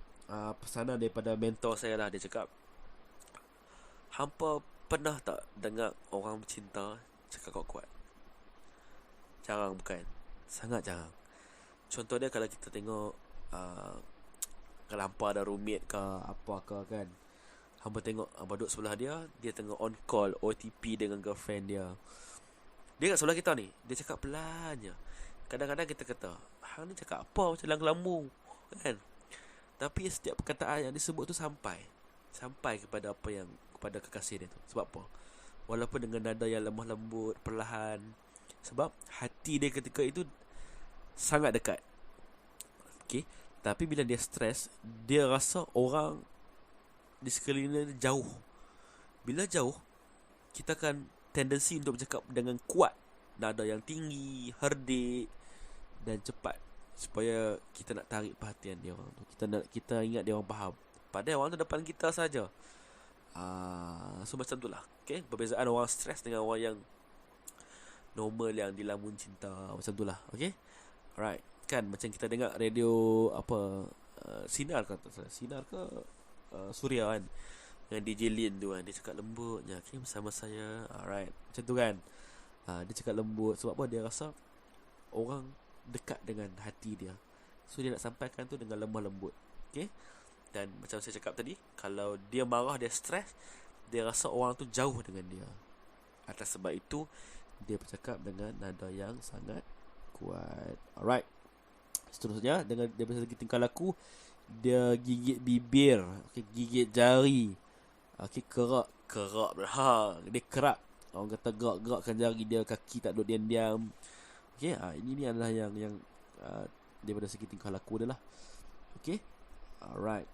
Pesanan daripada mentor saya lah, dia cakap, hampa pernah tak dengar orang bercinta cakap kuat? Jarang bukan? Sangat jarang. Contoh dia, kalau kita tengok kalau hampa ada roommate ke apa ke kan, hampa tengok hampa duduk sebelah dia, dia tengah on call OTP dengan girlfriend dia. Dia kat sebelah kita ni, dia cakap pelan je. Kadang-kadang kita kata, hang ni cakap apa macam lang-lambung kan? Tapi setiap perkataan yang disebut tu sampai kepada kekasih dia tu. Sebab apa? Walaupun dengan nada yang lemah lembut, perlahan, sebab hati dia ketika itu sangat dekat. Okay. Tapi bila dia stres, dia rasa orang di sekeliling dia jauh. Bila jauh, kita akan tendensi untuk bercakap dengan kuat, nada yang tinggi, herdik dan cepat, supaya kita nak tarik perhatian dia orang tu. Kita ingat dia orang faham. Padahal orang tu depan kita saja. So macam tu lah. Okay. Perbezaan orang stres dengan orang yang normal, yang dilamun cinta, macam tu lah. Okay. Alright. Kan macam kita dengar radio apa, Sinar ke tak salah. Sinar ke Suria kan, yang DJ Lin tu kan, dia cakap lembut je, okay, bersama saya. Alright, macam tu kan. Dia cakap lembut sebab apa? Dia rasa orang dekat dengan hati dia, so dia nak sampaikan tu dengan lemah lembut. Okay. Dan macam saya cakap tadi, kalau dia marah, dia stres, dia rasa orang tu jauh dengan dia. Atas sebab itu dia bercakap dengan nada yang sangat kuat. Alright. Seterusnya, dengan dia dari segi tingkah laku, dia gigit bibir, okay, gigit jari, okay, kerak ha, dia kerak. Orang kata gerak-gerakkan jari dia, kaki tak duduk diam-diam. Okay, ini adalah yang daripada segi tingkah laku dia lah. Okay, alright.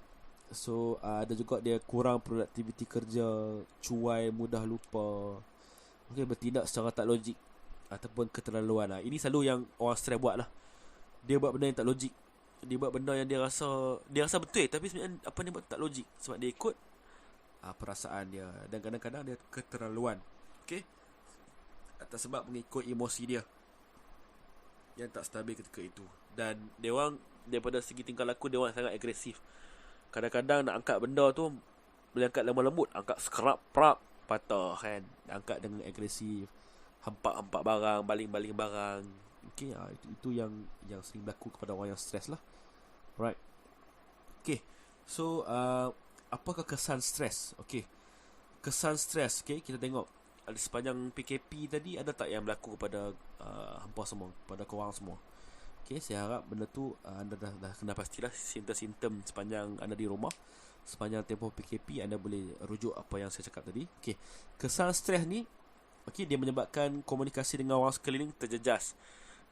So ada juga dia kurang produktiviti kerja, cuai, mudah lupa, okay, bertindak secara tak logik ataupun keterlaluan. Ini selalu yang orang stres buat lah. Dia buat benda yang tak logik. Dia buat benda yang dia rasa betul, tapi sebenarnya apa dia buat tak logik, sebab dia ikut perasaan dia. Dan kadang-kadang dia keterlaluan, okay, atas sebab mengikut emosi dia yang tak stabil ketika itu. Dan dia orang daripada segi tingkah laku, dia orang sangat agresif. Kadang-kadang nak angkat benda tu, boleh angkat lemah lembut, angkat skrap prap patah kan, angkat dengan agresif, hampak barang, baling-baling barang. Okay, itu yang sering berlaku kepada orang yang stres lah. Right. Okay, so apakah kesan stres? Okay, kesan stres, okay, kita tengok ada sepanjang PKP tadi, ada tak yang berlaku kepada hampa semua, pada korang semua. Okay, saya harap benda tu anda dah kena pastilah simptom-simptom sepanjang anda di rumah. Sepanjang tempoh PKP, anda boleh rujuk apa yang saya cakap tadi. Okay, kesan stres ni, okay, dia menyebabkan komunikasi dengan orang sekeliling terjejas.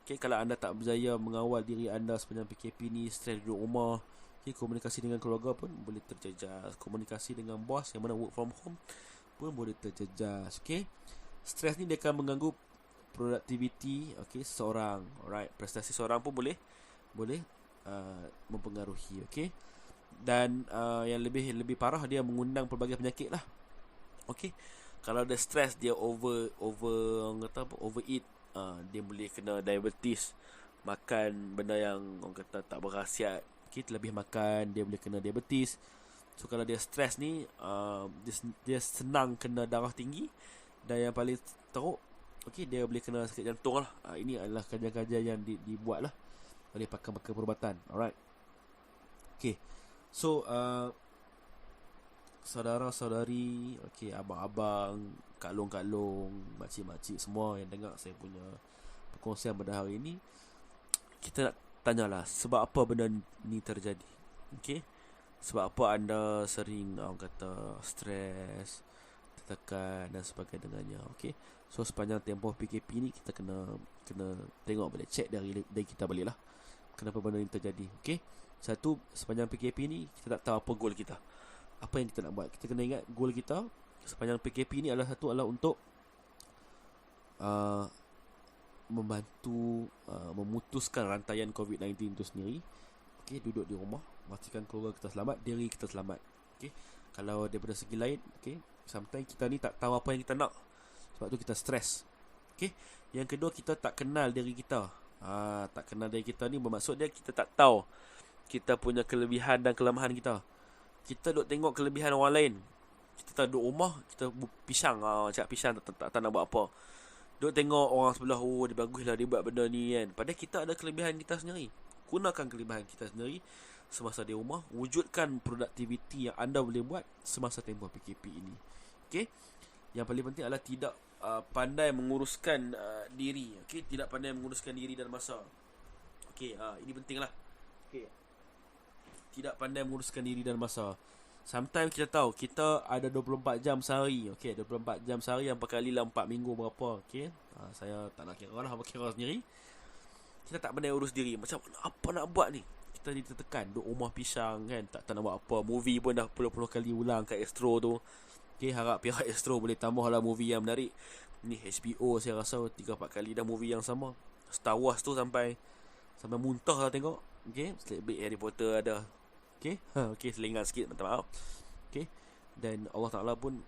Okay, kalau anda tak berjaya mengawal diri anda sepanjang PKP ni, stres duduk rumah, okay, komunikasi dengan keluarga pun boleh terjejas. Komunikasi dengan bos yang mana work from home pun boleh terjejas. Okay, stres ni dia akan mengganggu produktiviti, okay, seseorang. Alright, prestasi seseorang pun boleh mempengaruhi. Okay, dan yang lebih parah, dia mengundang pelbagai penyakit lah. Okay, kalau dia stres, dia orang kata apa, overeat, dia boleh kena diabetes, makan benda yang orang kata tak berkhasiat, okay, terlebih makan, dia boleh kena diabetes. So kalau dia stres ni, dia senang kena darah tinggi, dan yang paling teruk, okay, dia boleh kena sakit jantung lah. Ini adalah kajian-kajian yang dibuat lah oleh pakar-pakar perubatan. Alright. Okay, so saudara-saudari, okay, abang-abang, kak-long, makcik-makcik semua yang dengar saya punya perkongsian pada hari ini, kita nak tanyalah, sebab apa benda ni terjadi? Okay, sebab apa anda sering orang kata stres, tertekan dan sebagainya dengannya. Okay, so sepanjang tempoh PKP ni, kita kena tengok balik, check dari kita balik lah, kenapa benda ni terjadi. Okay, satu, sepanjang PKP ni kita tak tahu apa goal kita, apa yang kita nak buat. Kita kena ingat goal kita sepanjang PKP ni adalah untuk membantu memutuskan rantaian COVID-19 itu sendiri. Okay, duduk di rumah, pastikan keluarga kita selamat, diri kita selamat. Okay, kalau daripada segi lain, okay, sometimes kita ni tak tahu apa yang kita nak, sebab tu kita stres. Okay, yang kedua, kita tak kenal diri kita. Tak kenal diri kita ni bermaksud dia kita tak tahu kita punya kelebihan dan kelemahan kita. Kita duk tengok kelebihan orang lain, kita tak duduk rumah, kita pisang, cakap pisang tak nak buat apa. Duk tengok orang sebelah, oh dia bagus lah, dia buat benda ni kan. Padahal kita ada kelebihan kita sendiri. Gunakan kelebihan kita sendiri semasa di rumah. Wujudkan produktiviti yang anda boleh buat semasa tempoh PKP ini. Okay, yang paling penting adalah tidak pandai menguruskan diri. Okay, tidak pandai menguruskan diri dan masa. Okay, ini penting lah. Okay, tidak pandai menguruskan diri dan masa. Sometimes kita tahu kita ada 24 jam sehari. Okay, 24 jam sehari yang kali lah 4 minggu berapa. Okay, saya tak nak kira lah, apa kira sendiri. Kita tak pandai urus diri. Macam apa nak buat ni, kita ditekan, duduk rumah pisang kan, tak nak buat apa. Movie pun dah puluh-puluh kali ulang kat Astro tu. Okay, harap pihak Astro boleh tambah lah movie yang menarik. Ni HBO saya rasa 3-4 kali dah movie yang sama. Star Wars tu sampai muntah lah tengok. Okay, Slapback Harry Potter ada. Okay, okay, selingan sikit, minta maaf. Okay, dan Allah Ta'ala pun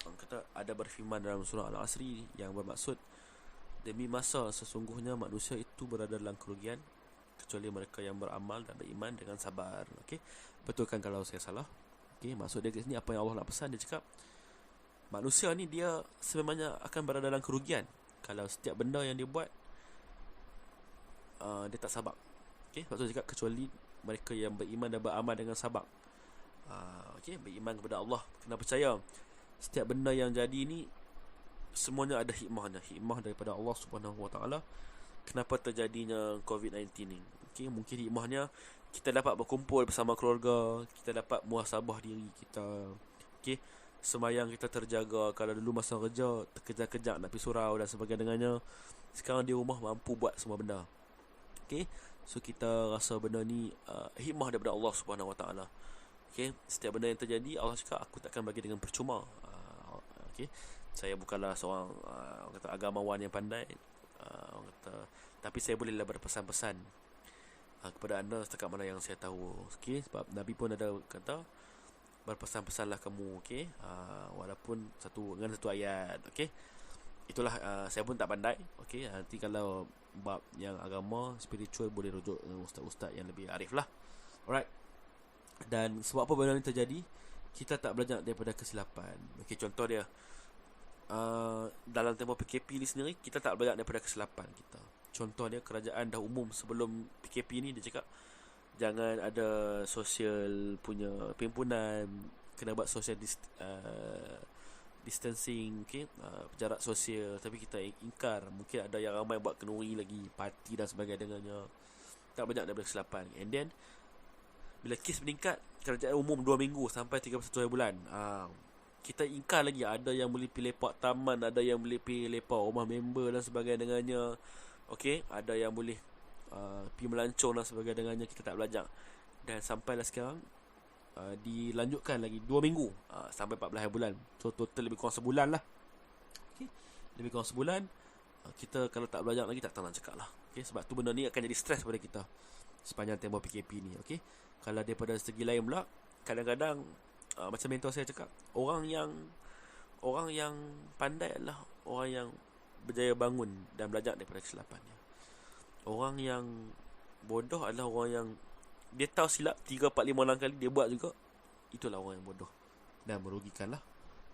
kata ada berfirman dalam surah Al-Asri yang bermaksud Demi masa sesungguhnya manusia itu berada dalam kerugian kecuali mereka yang beramal dan beriman dengan sabar. Okey, betulkan kalau saya salah. Okey, maksud dia kat sini apa yang Allah nak pesan, dia cakap manusia ni dia sememangnya akan berada dalam kerugian kalau setiap benda yang dia buat dia tak sabar. Okey, sebab tu cakap kecuali mereka yang beriman dan beramal dengan sabar. Okey, beriman kepada Allah, kena percaya setiap benda yang jadi ni semuanya ada hikmahnya, hikmah daripada Allah Subhanahu Wa Taala. Kenapa terjadinya COVID-19 ni? Okey, mungkin hikmahnya kita dapat berkumpul bersama keluarga, kita dapat muhasabah diri kita. Okey, semayang kita terjaga. Kalau dulu masa kerja terkejar-kejar nak pergi surau dan sebagainya dengannya, sekarang di rumah mampu buat semua benda. Okey, so kita rasa benda ni hikmah daripada Allah Subhanahu Wa Taala. Okey, setiap benda yang terjadi Allah cakap aku takkan bagi dengan percuma. Okey, saya bukanlah seorang orang kata agamawan yang pandai, orang kata, tapi saya bolehlah berpesan-pesan kepada anda setakat mana yang saya tahu. Okey, sebab Nabi pun ada kata berpesan-pesanlah kamu. Okey, walaupun dengan satu ayat. Okey, itulah saya pun tak pandai. Okey, nanti kalau bab yang agama spiritual boleh rujuk ustaz-ustaz yang lebih arif lah. Alright. Dan sebab apa benda ni terjadi, kita tak belajar daripada kesilapan. Okey, contoh dia dalam tempoh PKP ni sendiri, kita tak belajar daripada kesilapan kita. Contoh dia, kerajaan dah umum sebelum PKP ni, dia cakap jangan ada sosial punya perhimpunan, kena buat social distancing, okay? Jarak sosial. Tapi kita ingkar. Mungkin ada yang ramai buat kenduri lagi, parti dan sebagainya dengannya. Tak banyak daripada kesilapan. And then bila kes meningkat, kerajaan umum 2 minggu sampai 31 bulan. Kita ingkar lagi. Ada yang boleh pergi lepak taman, ada yang boleh pergi lepak rumah member dan sebagainya dengannya. Okay, ada yang boleh pergi melancong dan sebagainya dengannya. Kita tak belajar. Dan sampailah sekarang dilanjutkan lagi 2 minggu sampai 14 bulan. So total lebih kurang sebulan lah. Okay, lebih kurang sebulan. Kita kalau tak belajar lagi, tak tahu nak cakap lah. Okay, sebab tu benda ni akan jadi stres pada kita sepanjang tempoh PKP ni. Okay, kalau daripada segi lain pula, kadang-kadang macam mentor saya cakap, orang yang pandai adalah orang yang berjaya bangun dan belajar daripada kesilapannya. Orang yang bodoh adalah orang yang dia tahu silap 3, 4, 5, 6 kali dia buat juga. Itulah orang yang bodoh dan merugikan lah.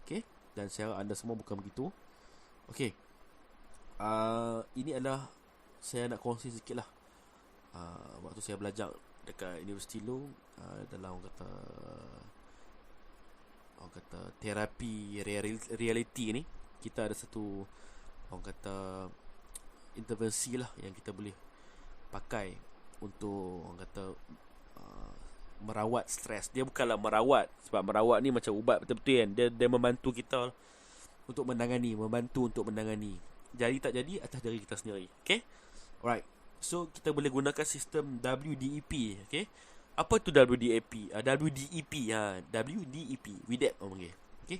Okay, dan saya harap anda semua bukan begitu. Okay, ini adalah saya nak kongsi sikit lah. Waktu saya belajar dekat Universiti Lu, dalam orang kata terapi reality ni, kita ada satu orang kata intervensi lah yang kita boleh pakai untuk orang kata merawat stres. Dia bukanlah merawat, sebab merawat ni macam ubat betul-betul kan. Dia membantu kita untuk menangani. Jadi tak jadi atas diri kita sendiri. Okay, alright. So kita boleh gunakan sistem WDEP. Okay, apa tu WDEP? WDEP WDEP orang panggil. Okay,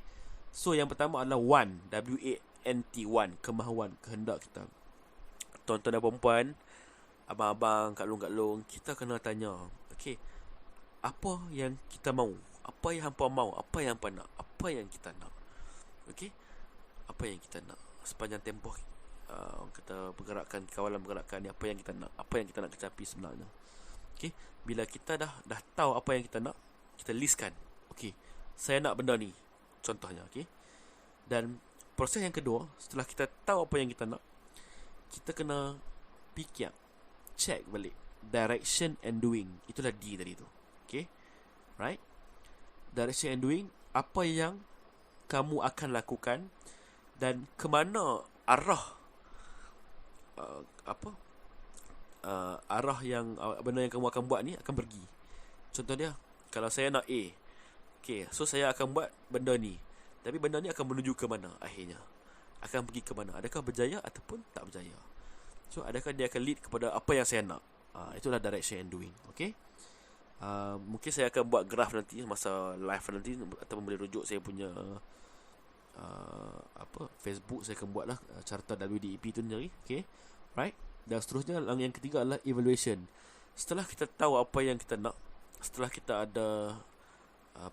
so yang pertama adalah one, WANT, one, kemahuan, kehendak kita. Tuan-tuan dan puan-puan, abang-abang, kak long, kita kena tanya, okay, apa yang kita mahu? Apa yang hampa mahu? Apa yang hampa nak? Apa yang kita nak? Okay, apa yang kita nak sepanjang tempoh orang kata pergerakan, kawalan pergerakan ni, apa yang kita nak? Apa yang kita nak kecapi sebenarnya? Okay, bila kita dah tahu apa yang kita nak, kita listkan. Okay, saya nak benda ni, contohnya. Okay, dan proses yang kedua, setelah kita tahu apa yang kita nak, kita kena fikir, check balik direction and doing. Itulah D tadi tu. Okay, right? Direction and doing, apa yang kamu akan lakukan dan ke mana arah arah yang benda yang kamu akan buat ni akan pergi. Contoh dia, kalau saya nak A, okay, so saya akan buat benda ni, tapi benda ni akan menuju ke mana akhirnya? Akan pergi ke mana? Adakah berjaya ataupun tak berjaya? So adakah dia akan lead kepada apa yang saya nak? Itulah direction and doing. Okay, mungkin saya akan buat graf nanti masa live nanti, ataupun boleh rujuk saya punya Facebook, saya akan buatlah carta WDEP tu sendiri. Okay, right. Dan seterusnya, yang ketiga adalah evaluation. Setelah kita tahu apa yang kita nak, setelah kita ada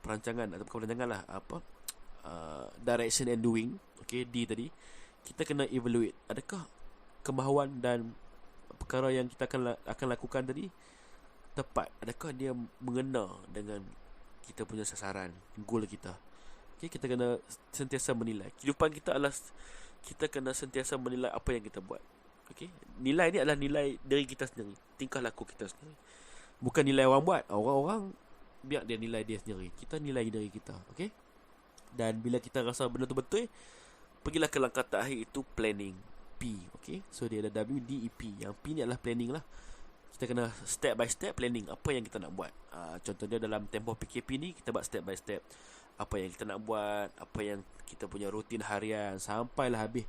perancangan atau bukan perancangan lah, direction and doing, okay, D tadi, kita kena evaluate. Adakah kemahuan dan perkara yang kita akan lakukan tadi tepat? Adakah dia mengena dengan kita punya sasaran, goal kita? Okay, kita kena sentiasa menilai. Kehidupan kita adalah kita kena sentiasa menilai apa yang kita buat. Okay, nilai ni adalah nilai diri kita sendiri, tingkah laku kita sendiri. Bukan nilai orang buat. Orang-orang biar dia nilai dia sendiri. Kita nilai diri kita. Okay. Dan bila kita rasa benda tu betul, pergilah ke langkah terakhir, itu planning. P. Okay. So dia ada WDEP. Yang P ni adalah planning lah. Kita kena step by step planning apa yang kita nak buat. Contohnya dalam tempoh PKP ni, kita buat step by step apa yang kita nak buat, apa yang kita punya rutin harian, sampailah habis,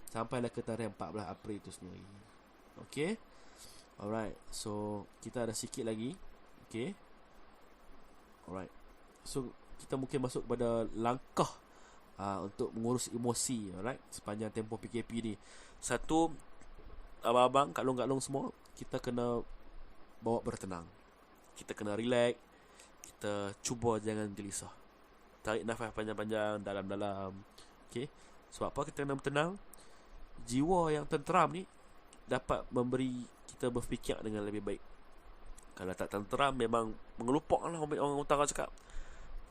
sampailah ke tarikh 14 April itu sendiri. Okay. Alright. So kita ada sikit lagi. Okay. Alright. So kita mungkin masuk kepada langkah untuk mengurus emosi. Alright. Sepanjang tempoh PKP ni. Satu, abang-abang, kak-long semua, kita kena bawa bertenang. Kita kena relax. Kita cuba jangan gelisah. Tarik nafas panjang-panjang, dalam-dalam. Okay. Sebab apa kita kena bertenang? Jiwa yang tenteram ni dapat memberi kita berfikir dengan lebih baik. Kalau tak tenteram, memang mengelupak lah orang utara cakap.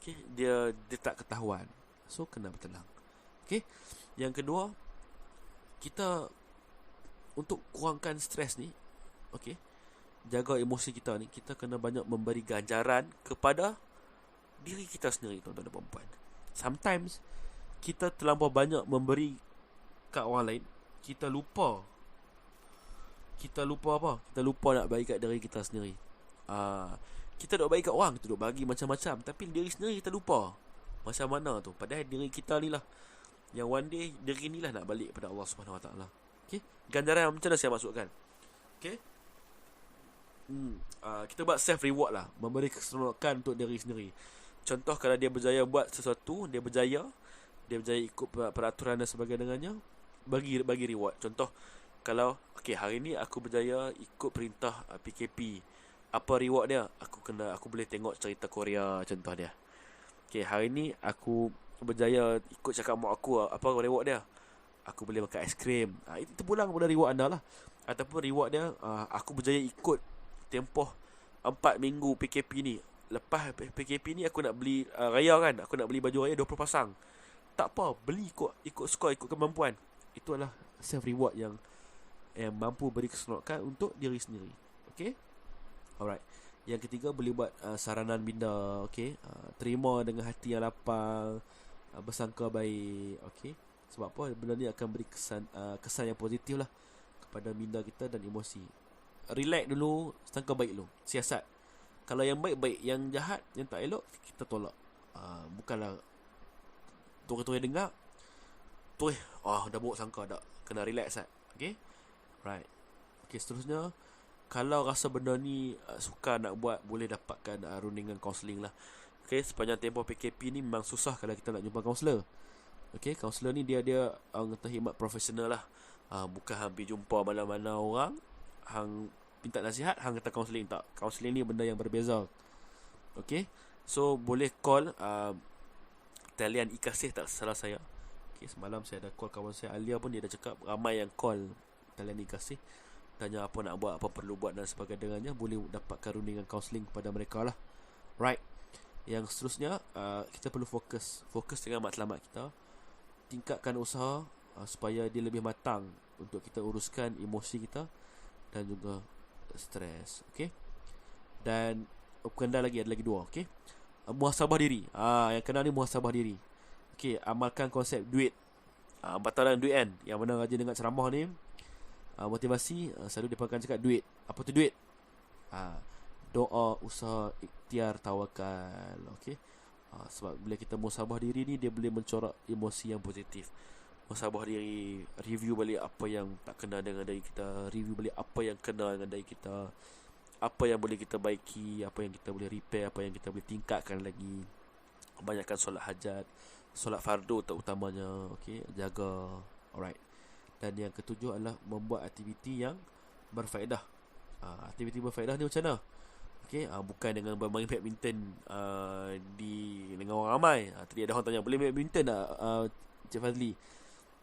Okay. Dia tak ketahuan. So kena bertenang. Okay. Yang kedua, kita untuk kurangkan stres ni, okay, jaga emosi kita ni, kita kena banyak memberi ganjaran kepada diri kita sendiri, tuan-tuan dan puan-puan. Sometimes kita terlampau banyak memberi kat orang lain, kita lupa apa? Kita lupa nak baik kat diri kita sendiri. Kita duk baik kat orang, kita duk bagi macam-macam, tapi diri sendiri kita lupa. Macam mana tu? Padahal diri kita ni lah yang one day diri ni lah nak balik pada Allah Subhanahu Wa Taala. Okay? Ganjaran macam mana saya masukkan? Okay? Kita buat self reward lah, memberi keseronokan untuk diri sendiri. Contoh, kalau dia berjaya buat sesuatu, dia berjaya ikut peraturan dan sebagainya, bagi reward. Contoh, kalau hari ni aku berjaya ikut perintah PKP, apa reward dia? Aku boleh tengok cerita Korea, contoh dia. Hari ni aku berjaya ikut cakap mak aku, apa reward dia? Aku boleh makan aiskrim. Itu pulang kepada reward anda lah. Ataupun reward dia, aku berjaya ikut tempoh 4 minggu PKP ni. Lepas PKP ni aku nak beli raya kan, aku nak beli baju raya 20 pasang. Tak apa, beli ikut skor, ikut kemampuan. Itu adalah self reward yang mampu beri keseronokan untuk diri sendiri. Okay. Alright. Yang ketiga, boleh buat saranan minda. Okay. Terima dengan hati yang lapang, bersangka baik. Okay. Sebab apa? Benda ni akan beri kesan yang positif lah kepada minda kita dan emosi. Relax dulu, sangka baik dulu, siasat. Kalau yang baik-baik, yang jahat, yang tak elok, kita tolak. Bukanlah tuan-tuan dengar, dah buruk sangka dah. Kena relax lah. Okay. Right. Okay, seterusnya, kalau rasa benda ni sukar nak buat, boleh dapatkan rundingan kaunseling lah. Okay, sepanjang tempoh PKP ni memang susah kalau kita nak jumpa kaunselor. Okay, kaunselor ni dia kata khidmat profesional lah. Bukan hampir jumpa mana-mana orang hang minta nasihat, hang kata kaunseling. Tak, kaunseling ni benda yang berbeza. Okay, so boleh call talian iKasih, tak salah saya. Okay, semalam saya ada call kawan saya Alia pun, dia dah cakap ramai yang call talian iKasih, tanya apa nak buat, apa perlu buat dan sebagainya. Boleh dapatkan rundingan kaunseling kepada mereka lah. Right. Yang seterusnya, kita perlu fokus dengan matlamat kita. Tingkatkan usaha supaya dia lebih matang untuk kita uruskan emosi kita dan juga stres. Okay. Dan ada lagi dua. Okay. Muhasabah diri. Yang kena ni muhasabah diri. Okay. Amalkan konsep duit. Batalan duit kan. Yang mana rajin dengar ceramah ni, motivasi, selalu dia akan cakap duit. Apa tu duit? Doa, usaha, ikhtiar, tawakal. Okay. Sebab bila kita muhasabah diri ni, dia boleh mencorak emosi yang positif. Muhasabah diri, review balik apa yang tak kena dengan diri kita, review balik apa yang kena dengan diri kita, apa yang boleh kita baiki, apa yang kita boleh repair, apa yang kita boleh tingkatkan lagi. Banyakkan solat hajat, solat fardu terutamanya. Okay, jaga. Alright. Dan yang ketujuh adalah membuat aktiviti yang berfaedah. Aktiviti berfaedah ni macam mana? Okay, bukan dengan bermain badminton dengan orang ramai. Tadi ada orang tanya, boleh main badminton tak, Cik Fazli?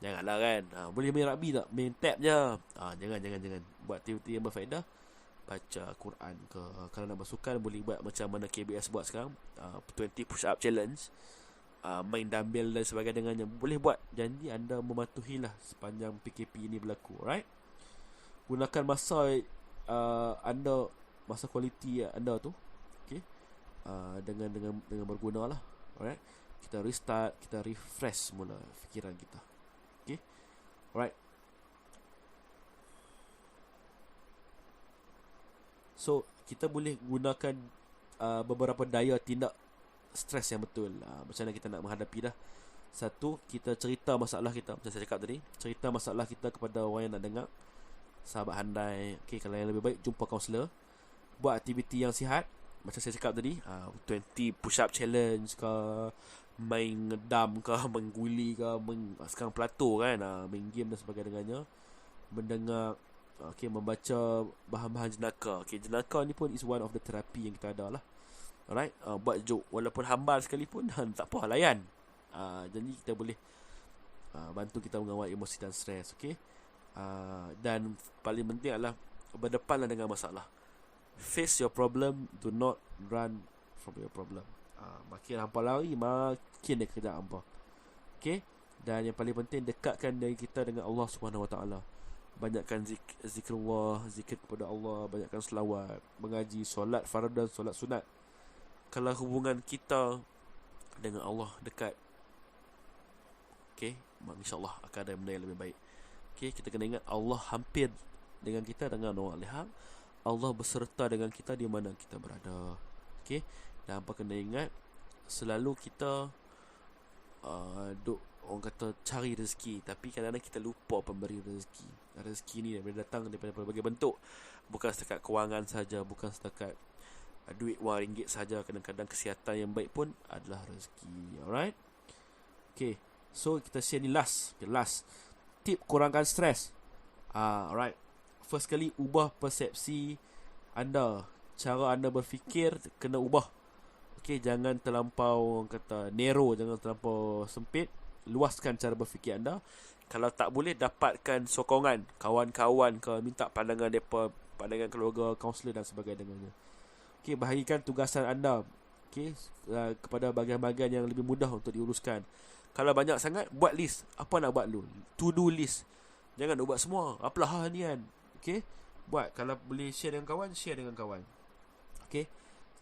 Janganlah kan. Boleh main rugby tak? Main tap je. Jangan. Buat aktiviti yang berfaedah. Baca Quran ke. Kalau nak bersukan boleh buat macam mana KBS buat sekarang. 20 push up challenge. Main dumbbell dan sebagainya dengannya. Boleh buat. Janji anda mematuhilah sepanjang PKP ini berlaku. Alright? Gunakan masa anda, masa kualiti anda tu, okay, dengan berguna lah. Alright? Kita restart, kita refresh semula fikiran kita. Okay? Alright. So, kita boleh gunakan beberapa daya tindak stres yang betul. Macam mana kita nak menghadapi dah. Satu, kita cerita masalah kita. Macam saya cakap tadi, cerita masalah kita kepada orang yang nak dengar. Sahabat handai. Okay, kalau yang lebih baik, jumpa kaunselor. Buat aktiviti yang sihat. Macam saya cakap tadi, 20 push up challenge ke, main ngedam ke, main guli ke, sekarang plato kan, main game dan sebagainya. Mendengar, membaca bahan-bahan jenaka. Jenaka ni pun is one of the therapy yang kita ada lah. Alright, buat joke walaupun hambar sekalipun, tak apa, layan. Jadi kita boleh bantu kita mengawal emosi dan stres. Okay, dan paling penting adalah berdepanlah dengan masalah. Face your problem, do not run from your problem. Makin hampa lari, makin dia kejar hampa. Okay, dan yang paling penting, dekatkan diri kita dengan Allah SWT. Banyakkan zikrullah, zikir kepada Allah, banyakkan selawat, mengaji, solat fardan, solat sunat. Kalau hubungan kita dengan Allah dekat, okay, insyaAllah akan ada benda yang lebih baik. Okay, kita kena ingat Allah hampir dengan kita dengan orang lihat. Allah berserta dengan kita di mana kita berada. Okay, dan apa kena ingat, selalu kita orang kata cari rezeki, tapi kadang-kadang kita lupa pemberi rezeki. Rezeki ni datang daripada berbagai bentuk. Bukan setakat kewangan saja, bukan setakat duit wang ringgit saja. Kadang-kadang kesihatan yang baik pun adalah rezeki. Alright. Okay, so kita share ni last. Okay, last tip kurangkan stres. Alright. First kali, ubah persepsi anda. Cara anda berfikir kena ubah. Okay, jangan terlampau kata narrow, jangan terlampau sempit. Luaskan cara berfikir anda. Kalau tak boleh, dapatkan sokongan kawan-kawan ke, minta pandangan mereka, pandangan keluarga, kaunselor dan sebagainya. Okay, bahagikan tugasan anda, okay, kepada bahagian-bahagian yang lebih mudah untuk diuruskan. Kalau banyak sangat, buat list. Apa nak buat dulu? To-do list. Jangan nak buat semua. Apalah ni kan. Okay, buat. Kalau boleh share dengan kawan, share dengan kawan. Okay,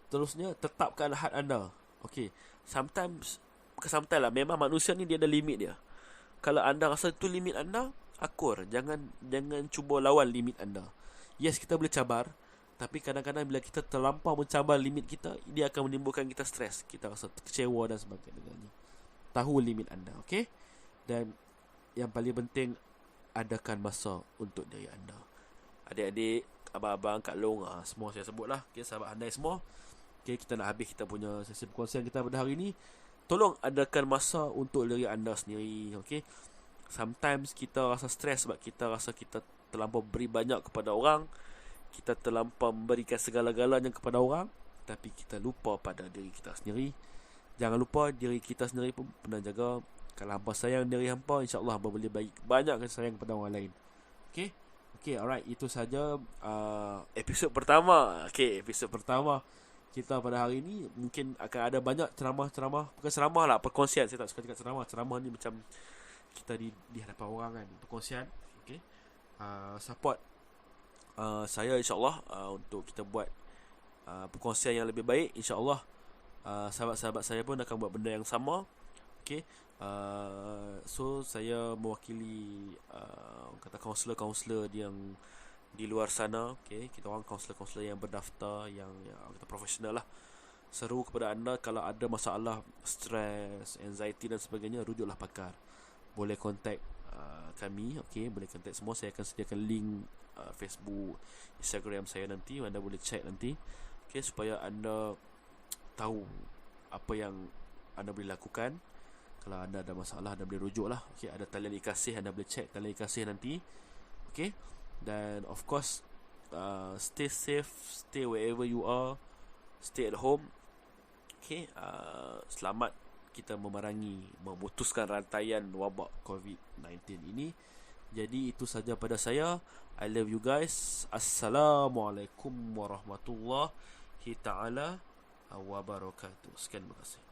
terusnya, tetapkan had anda. Okay, sometimes, bukan sometimes lah, memang manusia ni dia ada limit dia. Kalau anda rasa itu limit anda, akur. Jangan cuba lawan limit anda. Yes, kita boleh cabar, tapi kadang-kadang bila kita terlampau mencabar limit kita, dia akan menimbulkan kita stres. Kita rasa kecewa dan sebagainya. Tahu limit anda, okay? Dan yang paling penting, adakan masa untuk diri anda. Adik-adik, abang-abang, Kak Long, semua saya sebut lah. Okay, sahabat handai semua. Okay, kita nak habis kita punya sesi perkongsian kita pada hari ni. Tolong adakan masa untuk diri anda sendiri. Okay, sometimes kita rasa stres sebab kita rasa kita terlampau beri banyak kepada orang. Kita terlampau memberikan segala-galanya kepada orang, tapi kita lupa pada diri kita sendiri. Jangan lupa diri kita sendiri pun pernah jaga. Kalau hampa sayang diri hampa, insyaAllah hampa boleh bagi banyak kasih sayang kepada orang lain. Okay, alright. Itu saja episod pertama. Okay, episod pertama kita pada hari ini. Mungkin akan ada banyak ceramah-ceramah. Bukan ceramah lah, perkongsian. Saya tak suka cakap ceramah. Ceramah ni macam kita di hadapan orang kan. Perkongsian. Okay, support saya insyaAllah untuk kita buat perkongsian yang lebih baik. InsyaAllah sahabat-sahabat saya pun akan buat benda yang sama. Okay, so saya mewakili kata kaunselor-kaunselor yang di luar sana. Okay, kita orang kaunselor-kaunselor yang berdaftar, yang kita profesional lah. Seru kepada anda, kalau ada masalah stres, anxiety dan sebagainya, rujuklah pakar. Boleh contact kami. Okay, boleh contact semua. Saya akan sediakan link Facebook, Instagram saya nanti. Anda boleh check nanti. Okay, supaya anda tahu apa yang anda boleh lakukan. Kalau anda ada masalah, anda boleh rujuk lah. Okay, ada talian ikasih, anda boleh check talian ikasih nanti. Okay, dan of course, stay safe, stay wherever you are, stay at home. Okay, selamat kita memutuskan rantaian wabak COVID-19 ini. Jadi itu saja pada saya. I love you guys. Assalamualaikum warahmatullahi taala wabarakatuh. Sekian, terima kasih.